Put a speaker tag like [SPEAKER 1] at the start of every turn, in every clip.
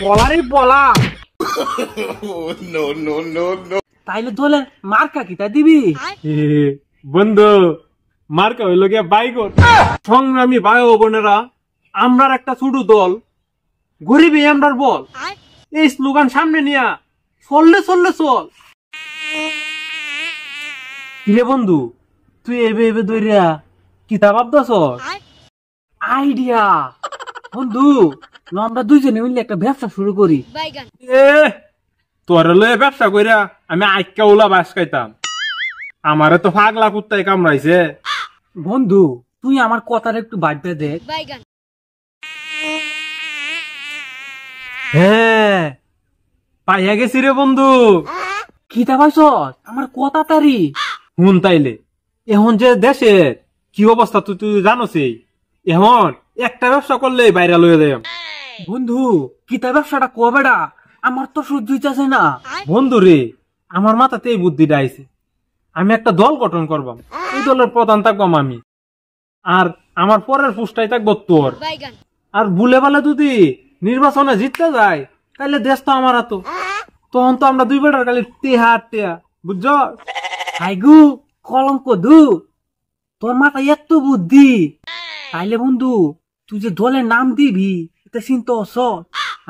[SPEAKER 1] বলারই বলা। তাইলে দলের মার্কা কিটা দিবি?
[SPEAKER 2] বন্ধু, মার্কা হইল গিয়া বাইগন। সংগ্রামী ভাই ও বোনেরা, আমরার একটা ছোট দল, গরিবই আমরার বল। এই স্লোগান সামনে নিয়া চললে চললে চল। কিরে বন্ধু, তুই এবে এবে দইরা কিতা ভাবতাছ?
[SPEAKER 1] আইডিয়া বন্ধু, আমরা দুইজনে মিলে একটা ব্যবসা শুরু করি।
[SPEAKER 2] তোর লয়ে ব্যবসা কইরা আমি আইকা ওলা বাস খাইতাম, আমারে তো ফাগলা কুত্তায় কামড়াইছে।
[SPEAKER 1] বন্ধু, তুই আমার কথার একটু ভাববে দেখ।
[SPEAKER 2] হ্যাঁ, পাইয়া গেছি রে বন্ধু।
[SPEAKER 1] কিতা পাইছ? আমার কথা তারি
[SPEAKER 2] হুন তাইলে, এখন যে দেশের কি অবস্থা তুই তুই জানোসই। এখন একটা ব্যবসা করলেই বাইরে লইয়া যাই।
[SPEAKER 1] বন্ধু, কিতা ব্যবসাটা কবেডা? আমার তো সহ্য হইতাছে না।
[SPEAKER 2] বন্ধু রে, আমার মাথাতে এই বুদ্ধিটা আইছে। আমি একটা দল গঠন করবাম, এই দলের প্রধান থাকবাম আমি, আর আমার পরের পুষ্টাই থাকবো তোর। আর ভুলে ভালে যদি নির্বাচনে জিততে যায়, তাহলে দেশ তো আমার হাতো। তখন তো আমরা দুই বেটার খালি টেহা টেহা, বুঝছ?
[SPEAKER 1] হাইগু কলঙ্ক দু, তোর মাথায় এত বুদ্ধি। তাইলে বন্ধু, তুই যে দলের নাম দিবি এটা চিন্তা অস?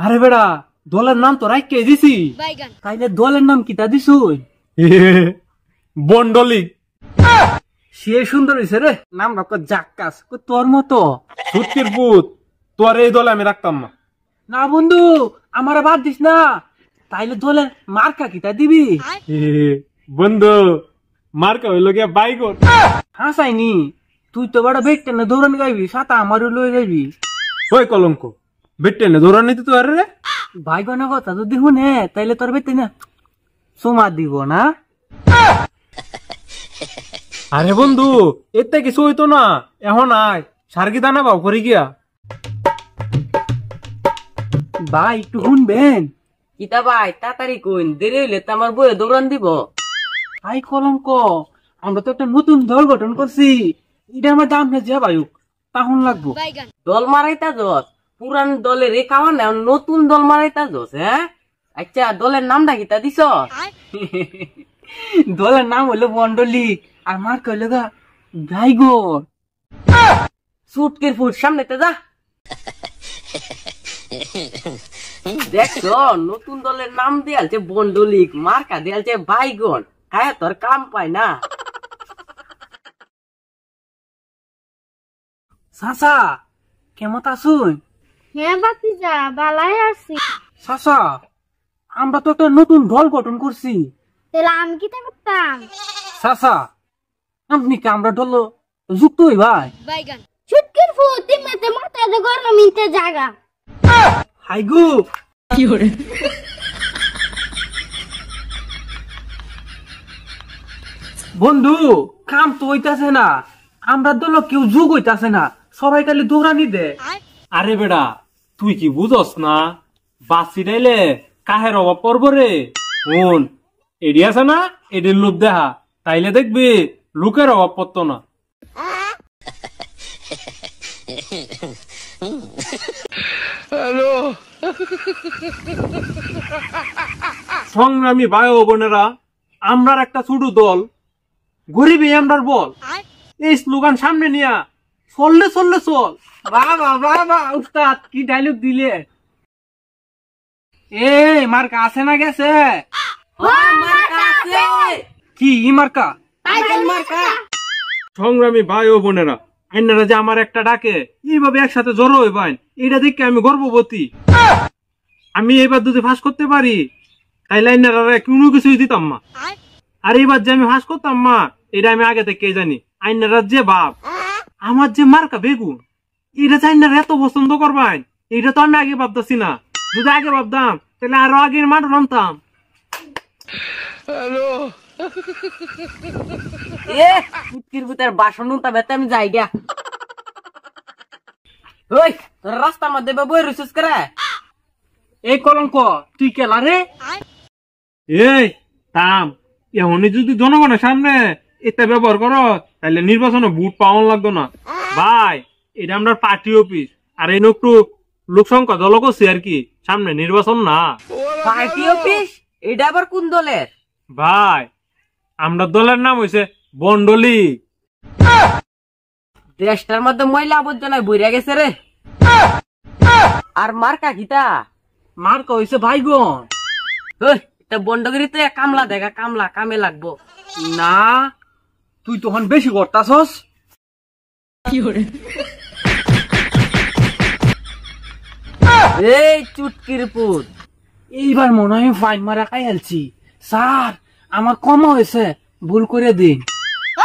[SPEAKER 2] আরে বেড়া, দলের নাম তো রাইকে দিছি।
[SPEAKER 1] তাইলে দলের নাম কিতা দিছু?
[SPEAKER 2] বন্ডলিক।
[SPEAKER 1] সে সুন্দর হয়েছে রে, নাম রাখ জাক্কাস, তোর মতো।
[SPEAKER 2] সত্যির পুত, তোর এই দলে আমি রাখতাম না।
[SPEAKER 1] না বন্ধু, আমার বাদ দিস না। তাইলে দলের মার্কা কিতা দিবি?
[SPEAKER 2] বন্ধু, মার্কা হইল গিয়া বাইগন।
[SPEAKER 1] হাসাইনি, তুই তো বড় বেট টেনে দৌড়ানি গাইবি, সাতা আমারও লয়ে যাবি।
[SPEAKER 2] ওই কলঙ্ক, বেট টেনে দৌড়ানি তো আর রে।
[SPEAKER 1] বাইগনের কথা যদি শুনে তাইলে তোর বেটে না সোমা দিব না।
[SPEAKER 2] আরে বন্ধু, এতে কিছু হইতো না। এখন আয় সার্কি দানা বাউ করে গিয়া।
[SPEAKER 1] ভাই একটু শুনবেন?
[SPEAKER 3] কিতা ভাই, তাড়াতাড়ি কইন, দেরি হইলে তো আমার বইয়ে দৌড়ান দিব।
[SPEAKER 1] ভাই কলঙ্ক, আমরা তো একটা নতুন দল গঠন করছি, এটা আমার দাম যা বায়ুক তখন লাগবো।
[SPEAKER 3] দল মারাইতা যস, পুরান দলের রে খাওয়া না, নতুন দল মারাইতা যস। হ্যাঁ, আচ্ছা দলের নামটা কিতা দিছ?
[SPEAKER 1] দলের নাম হলো মন্ডলিক, আর মার কইলো গা গাইগর।
[SPEAKER 3] সুটকের ফুট সামনেতে যা। দেখছো, নতুন দলের নাম দিয়ালছে বন্ডলিক, মার্কা দিয়ালছে বাইগন। হ্যাঁ, তোর কাম পায় না।
[SPEAKER 1] চাচা কেমন আছুন?
[SPEAKER 4] হ্যাঁ বাতিজা, বালাই আছি।
[SPEAKER 1] চাচা, আমরা তো একটা নতুন দল গঠন করছি।
[SPEAKER 4] তাহলে আমি কি করতাম?
[SPEAKER 1] চাচা, আপনি কি আমরা দল যুক্ত হই ভাই?
[SPEAKER 4] ছুটকির ফুটি মেতে মাথায় যে গরম মিনতে জায়গা।
[SPEAKER 1] হাইগু কি করে? বন্ধু, কাম তো হইতাছে না, আমরা দল কেউ যোগ হইতাছে না, সবাই খালি দৌড়ানি দে।
[SPEAKER 2] আরে বেড়া, তুই কি বুঝস না? বাসি ডাইলে কাহের অভাব পড়ব রে। শুন, এডি আছে না, এডির লোভ দেখা, তাইলে দেখবি লোকের অভাব পড়তো না। সংগ্রামী ভাই ও বোনেরা, আমরার একটা ছোট দল, গরিবই আমরার বল। এই স্লোগান সামনে নিয়া চললে চললে চল।
[SPEAKER 1] বাবা বাবা, উস্তাদ কি ডায়লগ দিলে! এই মার্কা আছে না গেছে? কি মার্কা?
[SPEAKER 2] সংগ্রামী ভাই ও বোনেরা, আইনারা যে আমার একটা ডাকে, এইভাবে একসাথে জড়ো হয়ে পাইন, এটা দেখে আমি গর্ববতী। আমি এবার যদি ফাঁস করতে পারি, তাইলে আইনারা কোনো কিছুই দিতাম না। আর এইবার যে আমি ফাঁস করতাম মা, এটা আমি আগে থেকে জানি। আইনারা যে বাপ, আমার যে মার্কা বেগুন, এটা যে আইনারা এত পছন্দ করবেন, এটা তো আমি আগে ভাবতেছি না। যদি আগে ভাবতাম, তাহলে আরো আগে মাঠ রামতাম।
[SPEAKER 3] বাসন বেতে আমি যাই গা। ওই তোর রাস্তার মধ্যে বই রইছিস করে?
[SPEAKER 1] এই কলঙ্ক, তুই কেলা রে?
[SPEAKER 2] এই থাম, এখনই যদি জনগণের সামনে এটা ব্যবহার করো, তাহলে নির্বাচনে ভোট পাওয়ান লাগতো না। ভাই, এটা আমরা পার্টি অফিস, আর এই একটু লোক সংখ্যা দল করছি আর কি, সামনে নির্বাচন না।
[SPEAKER 3] Party office? এটা আবার কোন দলের?
[SPEAKER 2] ভাই আমরা দলের নাম হইছে বন্ডলি।
[SPEAKER 3] দেশটার মধ্যে ময়লা আবর্জনায় বইরা গেছে রে। আর মার্কা কিতা?
[SPEAKER 1] মার্কা হইছে বাইগন।
[SPEAKER 3] এটা বন্ডগিরি তো কামলা দেখা, কামলা কামে লাগবো
[SPEAKER 1] না, তুই তখন বেশি করতাছস।
[SPEAKER 3] এই চুটকির পুত,
[SPEAKER 1] এইবার মনে হয় ফাইন মারা খাইয়ালছি। স্যার আমার কম হয়েছে, ভুল করে দিন।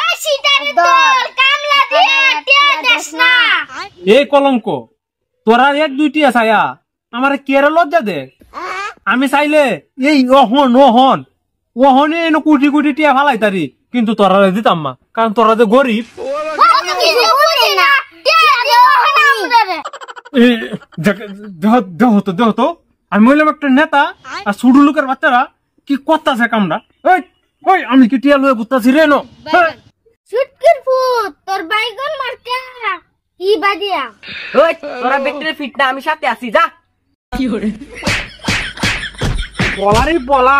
[SPEAKER 4] ওই সিটারের দল কামলা দিয়ে টিয়া দেশ না।
[SPEAKER 2] এই কলঙ্ক, তোরা এক দুইটি ছায়া আমার কেরে লজ্জা দে। আমি চাইলে এই ওহনে এনে কোটি কোটি টিয়া ফালাই তারি, কিন্তু তোরা দিতাম না, কারণ তোরা যে গরিব।
[SPEAKER 4] অত কিছু বুঝি না, টিয়া দেও না আমাদের।
[SPEAKER 2] দেহ তো আমি বললাম একটা নেতা আর ছোট লোকের বাচ্চারা কি করতেছে কামড়া। ওই আমি কি টিয়া লয়ে বুঝতেছি রে নো।
[SPEAKER 4] চুটকির ফুট তোর বাইগন মার্কা কি বাদিয়া।
[SPEAKER 3] ওই তোরা ব্যাকটেরিয়া ফিট না, আমি সাথে আছি, যা।
[SPEAKER 1] বলারই বলা।